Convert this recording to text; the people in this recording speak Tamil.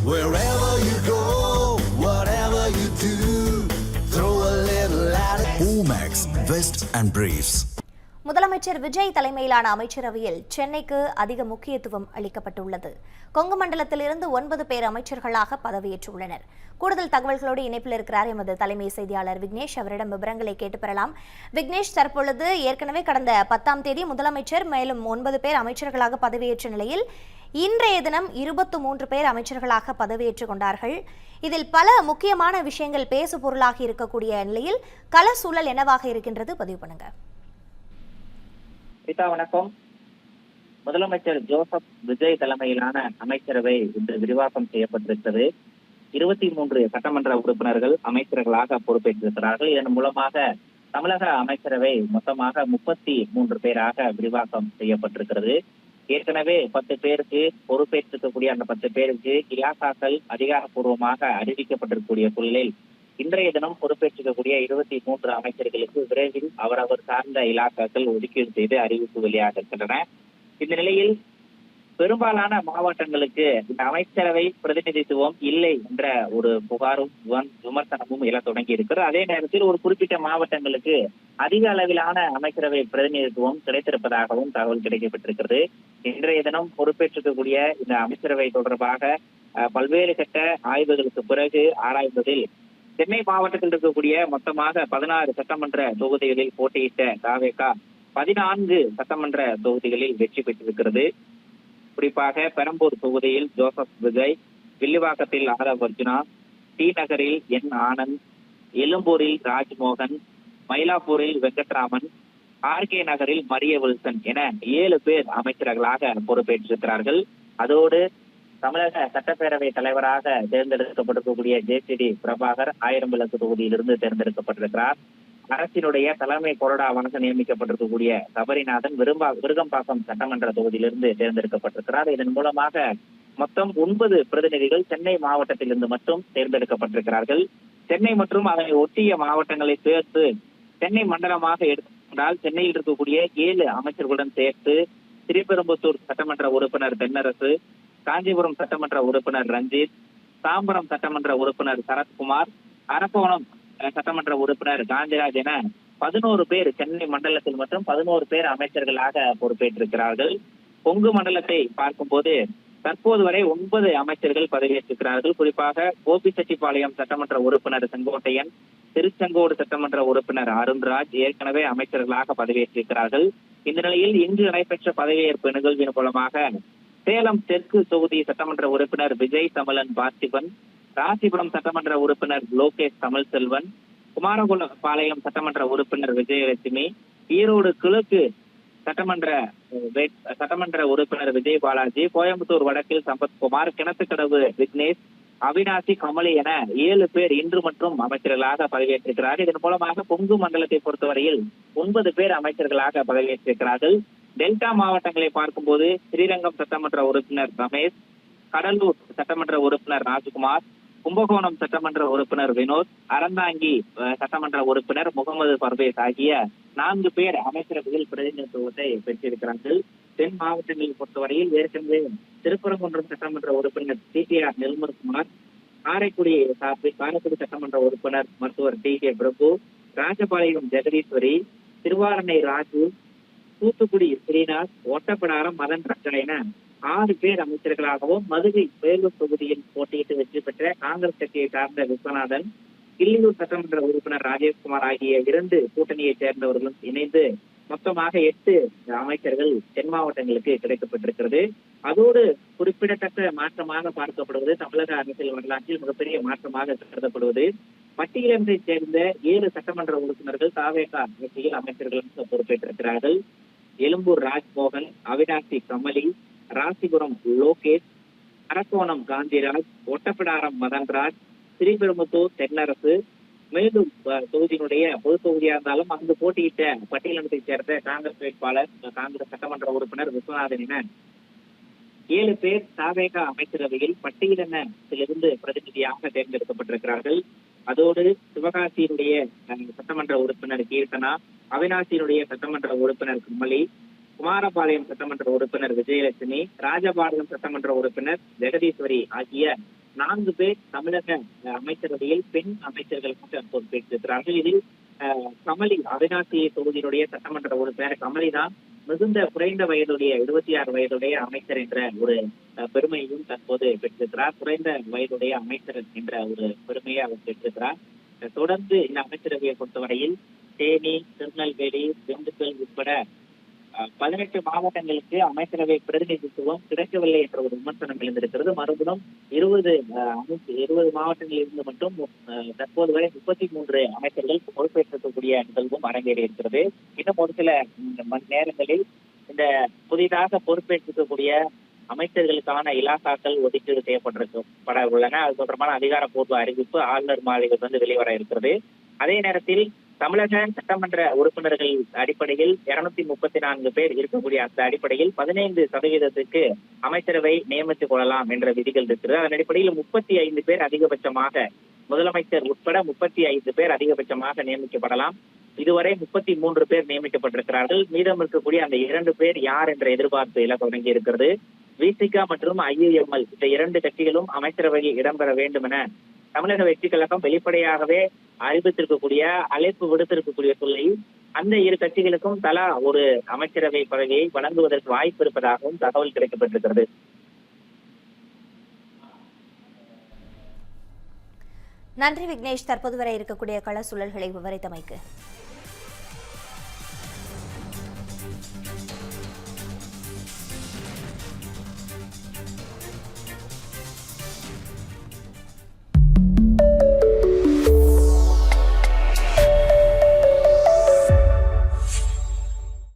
Wherever you go, whatever you do, throw a little at it. Omax, Vest and Briefs. முதலமைச்சர் விஜய் தலைமையிலான அமைச்சரவையில் சென்னைக்கு அதிக முக்கியத்துவம் அளிக்கப்பட்டுள்ளது. கொங்கு மண்டலத்திலிருந்து 9 பேர் அமைச்சர்களாக பதவியேற்றுள்ளனர். கூடுதல் தகவல்களோடு இணைப்பில் இருக்கிறார் எமது தலைமை செய்தியாளர் விக்னேஷ். அவரிடம் விவரங்களை கேட்டு பெறலாம். விக்னேஷ், தற்பொழுது ஏற்கனவே கடந்த 10ஆம் தேதி முதலமைச்சர் மேலும் 9 பேர் அமைச்சர்களாக பதவியேற்ற நிலையில் இன்றைய தினம் 23 பேர் அமைச்சர்களாக பதவியேற்றுக் கொண்டார்கள். இதில் பல முக்கியமான விஷயங்கள் பேசு பொருளாக இருக்கக்கூடிய நிலையில் கள சூழல் என்னவாக இருக்கின்றது? பதிவு பண்ணுங்க. வணக்கம். முதலமைச்சர் ஜோசப் விஜய் தலைமையிலான அமைச்சரவை இன்று விரிவாக்கம் செய்யப்பட்டிருக்கிறது. 23 சட்டமன்ற உறுப்பினர்கள் அமைச்சர்களாக பொறுப்பேற்றிருக்கிறார்கள். இதன் மூலமாக தமிழக அமைச்சரவை மொத்தமாக 33 பேராக விரிவாக்கம் செய்யப்பட்டிருக்கிறது. ஏற்கனவே 10 பேருக்கு பொறுப்பேற்றிருக்கக்கூடிய அந்த 10 பேருக்கு இலாக்காக்கள் அதிகாரப்பூர்வமாக அறிவிக்கப்பட்டிருக்கக்கூடிய சூழலில் இன்றைய தினம் பொறுப்பேற்றிருக்கக்கூடிய 23 அமைச்சர்களுக்கு விரைவில் அவரவர் சார்ந்த இலாக்காக்கள் ஒதுக்கீடு செய்து அறிவிப்பு வெளியாக இருக்கின்றன. இந்த நிலையில் பெரும்பாலான மாவட்டங்களுக்கு இந்த அமைச்சரவை பிரதிநிதித்துவம் இல்லை என்ற ஒரு புகாரும் விமர்சனமும் எழ தொடங்கி இருக்கிறது. அதே நேரத்தில் ஒரு குறிப்பிட்ட மாவட்டங்களுக்கு அதிக அளவிலான அமைச்சரவை பிரதிநிதித்துவம் கிடைத்திருப்பதாகவும் தகவல் கிடைக்கப்பட்டிருக்கிறது. இன்றைய தினம் பொறுப்பேற்றிருக்கக்கூடிய இந்த அமைச்சரவை தொடர்பாக பல்வேறு கட்ட ஆய்வுகளுக்கு பிறகு ஆராய்வதில் சென்னை மாவட்டத்தில் இருக்கக்கூடிய மொத்தமாக 16 சட்டமன்ற தொகுதிகளில் போட்டியிட்ட தாவேக 14 சட்டமன்ற தொகுதிகளில் வெற்றி பெற்றிருக்கிறது. குறிப்பாக பெரம்பூர் தொகுதியில் ஜோசப் விஜய், வில்லிவாக்கத்தில் ஆதவ் அர்ஜுனா, டி நகரில் என் ஆனந்த், எழும்பூரில் ராஜ்மோகன், மயிலாப்பூரில் வெங்கட்ராமன், ஆர்கே நகரில் மரிய வில்சன் என 7 பேர் அமைச்சர்களாக பொறுப்பேற்றிருக்கிறார்கள். அதோடு தமிழக சட்டப்பேரவை தலைவராக தேர்ந்தெடுக்கப்பட்டிருக்கக்கூடிய ஜேசிடி பிரபாகர் 1000 விளக்கு தொகுதியிலிருந்து தேர்ந்தெடுக்கப்பட்டிருக்கிறார். அரசினுடைய தலைமை கொறடாவாக நியமிக்கப்பட்டிருக்கக்கூடிய சபரிநாதன் விருகம்பாக்கம் சட்டமன்ற தொகுதியிலிருந்து தேர்ந்தெடுக்கப்பட்டிருக்கிறார். இதன் மூலமாக மொத்தம் 9 பிரதிநிதிகள் சென்னை மாவட்டத்திலிருந்து மட்டும் தேர்ந்தெடுக்கப்பட்டிருக்கிறார்கள். சென்னை மற்றும் அதனை ஒட்டிய மாவட்டங்களை சேர்த்து சென்னை மண்டலமாக எடுத்துக்கொண்டால் சென்னையில் இருக்கக்கூடிய 7 அமைச்சர்களுடன் சேர்த்து ஸ்ரீபெரும்புத்தூர் சட்டமன்ற உறுப்பினர் தென்னரசு, காஞ்சிபுரம் சட்டமன்ற உறுப்பினர் ரஞ்சித், தாம்பரம் சட்டமன்ற உறுப்பினர் சரத்குமார், அரக்கோணம் சட்டமன்ற உறுப்பினர் காந்திராஜ் என 11 பேர் சென்னை மண்டலத்தில் மட்டும் 11 பேர் அமைச்சர்களாக பொறுப்பேற்றிருக்கிறார்கள். கொங்கு மண்டலத்தை பார்க்கும்போது தற்போது வரை 9 அமைச்சர்கள் பதவியேற்றிருக்கிறார்கள். குறிப்பாக கோபிச்செட்டிப்பாளையம் சட்டமன்ற உறுப்பினர் செங்கோட்டையன், திருச்செங்கோடு சட்டமன்ற உறுப்பினர் அருண்ராஜ் ஏற்கனவே அமைச்சர்களாக பதவியேற்றிருக்கிறார்கள். இந்த நிலையில் இன்று நடைபெற்ற பதவியேற்பு நிகழ்வின் மூலமாக சேலம் தெற்கு தொகுதி சட்டமன்ற உறுப்பினர் விஜய் தமிழன் பார்த்திபன், ராசிபுரம் சட்டமன்ற உறுப்பினர் லோகேஷ் தமிழ்செல்வன், குமாரபாளையம் சட்டமன்ற உறுப்பினர் விஜயலட்சுமி, ஈரோடு கிழக்கு சட்டமன்ற உறுப்பினர் விஜய் பாலாஜி, கோயம்புத்தூர் வடக்கில் சம்பத்குமார், கிணத்துக்கடவு விக்னேஷ், அவினாசி கமலி என 7 பேர் இன்று மற்றும் அமைச்சர்களாக பதவியேற்றிருக்கிறார். இதன் மூலமாக கொங்கு மண்டலத்தை பொறுத்தவரையில் 9 பேர் அமைச்சர்களாக பதவியேற்றிருக்கிறார்கள். டெல்டா மாவட்டங்களை பார்க்கும்போது ஸ்ரீரங்கம் சட்டமன்ற உறுப்பினர் ரமேஷ், கடலூர் சட்டமன்ற உறுப்பினர் ராஜ்குமார், கும்பகோணம் சட்டமன்ற உறுப்பினர் வினோத், அறந்தாங்கி சட்டமன்ற உறுப்பினர் முகமது பர்வேஸ் ஆகிய 4 பேர் அமைச்சரவையில் பிரதிநிதித்துவத்தை பெற்றிருக்கிறார்கள். தென் மாவட்டங்களை பொறுத்தவரையில் ஏற்கனவே திருப்பரங்குன்றம் சட்டமன்ற உறுப்பினர் டிடிஆர் நெல்முருகுமார், காரைக்குடி சட்டமன்ற உறுப்பினர் மருத்துவர் டி கே பிரபு, ராஜபாளையம் ஜெகதீஸ்வரி, திருவாரணை ராஜு, தூத்துக்குடி ஸ்ரீநாத், ஒட்டப்பிடாரம் மதன் ரஞ்சன் என 6 பேர் அமைச்சர்களாகவும், மதுரை வேலூர் தொகுதியில் போட்டியிட்டு வெற்றி பெற்ற காங்கிரஸ் கட்சியை சார்ந்த விஸ்வநாதன், கிள்ளியூர் சட்டமன்ற உறுப்பினர் ராஜேஷ்குமார் ஆகிய 2 கூட்டணியைச் சேர்ந்தவர்களும் இணைந்து மொத்தமாக 8 அமைச்சர்கள் தென் மாவட்டங்களுக்கு கிடைக்கப்பட்டிருக்கிறது. அதோடு குறிப்பிடத்தக்க மாற்றமாக பார்க்கப்படுவது தமிழக அரசியல் வரலாற்றில் மிகப்பெரிய மாற்றமாக கருதப்படுவது பட்டியலினத்தை சேர்ந்த 7 சட்டமன்ற உறுப்பினர்கள் தாவேக கட்சியில் அமைச்சர்களுக்கு பொறுப்பேற்றிருக்கிறார்கள். எழும்பூர் ராஜ்மோகன், அவினாசி கமலி, ராசிபுரம் லோகேஷ், அரக்கோணம் காந்திராஜ், ஒட்டப்பிடாரம் மதன்ராஜ், ஸ்ரீபெரும்புத்தூர் தென்னரசு, மேலும் தொகுதியினுடைய பொது தொகுதியா இருந்தாலும் அங்கு போட்டியிட்ட பட்டியலினத்தை சேர்ந்த காங்கிரஸ் வேட்பாளர் காங்கிரஸ் சட்டமன்ற உறுப்பினர் விஸ்வநாதன் என 7 பேர் தாவேக அமைச்சரவையில் பட்டியலினத்திலிருந்து பிரதிநிதியாக தேர்ந்தெடுக்கப்பட்டிருக்கிறார்கள். அதோடு சிவகாசியினுடைய சட்டமன்ற உறுப்பினர் கீர்த்தனா, அவினாசியினுடைய சட்டமன்ற உறுப்பினர் கமலி, குமாரபாளையம் சட்டமன்ற உறுப்பினர் விஜயலட்சுமி, ராஜபாளையம் சட்டமன்ற உறுப்பினர் ஜெகதீஸ்வரி ஆகிய 4 பேர் தமிழக அமைச்சரவையில் பெண் அமைச்சர்களாக பொறுப்பேற்றிருக்கிறார்கள். இதில் கமலி அவினாசி தொகுதியினுடைய சட்டமன்ற உறுப்பினர் கமலி தான் மிகுந்த குறைந்த வயதுடைய 26 வயதுடைய அமைச்சர் என்ற ஒரு பெருமையையும் தற்போது பெற்றிருக்கிறார். குறைந்த வயதுடைய அமைச்சர் என்ற ஒரு பெருமையை அவர் பெற்றிருக்கிறார். தொடர்ந்து இந்த அமைச்சரவையை பொறுத்தவரையில் தேனி, திருநெல்வேலி, திண்டுக்கல் உட்பட 18 மாவட்டங்களுக்கு அமைச்சரவை பிரதிநிதித்துவம் கிடைக்கவில்லை என்ற ஒரு விமர்சனம் எழுந்திருக்கிறது. மறுபுறம் 20 மாவட்டங்களில் இருந்து மட்டும் தற்போது வரை 33 அமைச்சர்கள் பொறுப்பேற்கக்கூடிய நிகழ்வும் அரங்கேறி இருக்கிறது. இன்னும் ஒரு சில மணி நேரங்களில் இந்த புதிதாக பொறுப்பேற்றிருக்கக்கூடிய அமைச்சர்களுக்கான இலாக்காக்கள் ஒதுக்கீடு செய்யப்பட உள்ளன. அது தொடர்பான அதிகாரப்பூர்வ அறிவிப்பு ஆளுநர் மாளிகையில் வெளிவர இருக்கிறது. அதே நேரத்தில் தமிழக சட்டமன்ற உறுப்பினர்கள் அடிப்படையில் 234 பேர் இருக்கக்கூடிய அந்த அடிப்படையில் 15% அமைச்சரவை நியமித்துக் கொள்ளலாம் என்ற விதிகள் இருக்கிறது. அதன் அடிப்படையில் 35 பேர் அதிகபட்சமாக, முதலமைச்சர் உட்பட 35 பேர் அதிகபட்சமாக நியமிக்கப்படலாம். இதுவரை 33 பேர் நியமிக்கப்பட்டிருக்கிறார்கள். மீதம் இருக்கக்கூடிய அந்த 2 பேர் யார் என்ற எதிர்பார்ப்பு எல்லாம் தொடங்கி இருக்கிறது. விசிக மற்றும் IUML இந்த 2 கட்சிகளும் அமைச்சரவையில் இடம்பெற வேண்டும் என தமிழக வெற்றி கழகம் வெளிப்படையாகவே அறிவித்திருக்கக்கூடிய, அழைப்பு விடுத்திருக்கக்கூடிய சூழலில் அந்த 2 கட்சிகளுக்கும் தலா ஒரு அமைச்சரவை பதவியை வழங்குவதற்கு வாய்ப்பு இருப்பதாகவும் தகவல் கிடைக்கப்பட்டிருக்கிறது. நன்றி விக்னேஷ், தற்போது வரை இருக்கக்கூடிய கள சூழல்களை விவரித்தமைக்கு.